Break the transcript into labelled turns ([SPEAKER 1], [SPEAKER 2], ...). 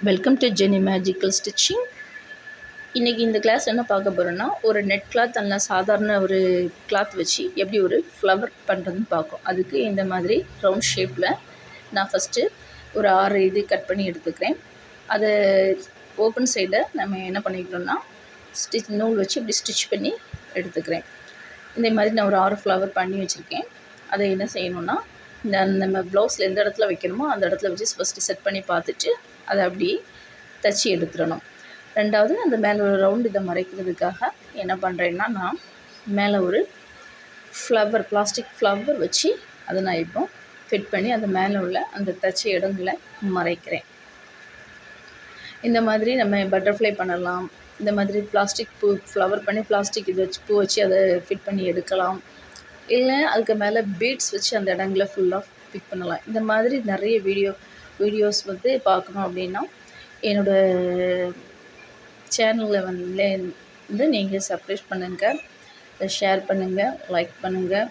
[SPEAKER 1] Welcome to Jenny magical stitching. இன்றைக்கி இந்த class என்ன பார்க்க போகிறோன்னா, ஒரு நெட் கிளாத் நல்லா சாதாரண ஒரு கிளாத் வச்சு எப்படி ஒரு ஃப்ளவர் பண்ணுறதுன்னு பார்க்கும். அதுக்கு இந்த மாதிரி ரவுண்ட் ஷேப்பில் நான் ஃபஸ்ட்டு ஒரு 6 இது கட் பண்ணி எடுத்துக்கிறேன். அதை ஓப்பன் சைடை நம்ம என்ன பண்ணிக்கணும்னா நூல் வச்சு இப்படி ஸ்டிச் பண்ணி எடுத்துக்கிறேன். இந்த மாதிரி நான் ஒரு 6 ஃப்ளவர் பண்ணி வச்சுருக்கேன். அதை என்ன செய்யணுன்னா, நம்ம ப்ளவுஸில் எந்த இடத்துல வைக்கணுமோ அந்த இடத்துல வச்சு ஃபஸ்ட்டு செட் பண்ணி பார்த்துட்டு அதை அப்படியே தச்சு எடுத்துடணும். ரெண்டாவது அந்த மேலே ஒரு ரவுண்டு இதை மறைக்கிறதுக்காக என்ன பண்ணுறேன்னா, நான் மேலே ஒரு ஃப்ளவர் பிளாஸ்டிக் ஃப்ளவர் வச்சு அதை நான் இப்போ ஃபிட் பண்ணி அந்த மேலே உள்ள அந்த தச்ச இடங்களை மறைக்கிறேன். இந்த மாதிரி நம்ம பட்டர்ஃப்ளை பண்ணலாம். இந்த மாதிரி பிளாஸ்டிக் பூ ஃப்ளவர் பண்ணி பிளாஸ்டிக் இது வச்சு பூ வச்சு அதை ஃபிட் பண்ணி எடுக்கலாம். இல்லை அதுக்கு மேலே பீட்ஸ் வச்சு அந்த இடங்களை ஃபுல்லாக ஃபிட் பண்ணலாம். இந்த மாதிரி நிறைய வீடியோஸ் பார்க்கணும் அப்படின்னா என்னோடய சேனலில் வந்து நீங்கள் சப்ஸ்கிரைப் பண்ணுங்கள், ஷேர் பண்ணுங்கள், லைக் பண்ணுங்கள்.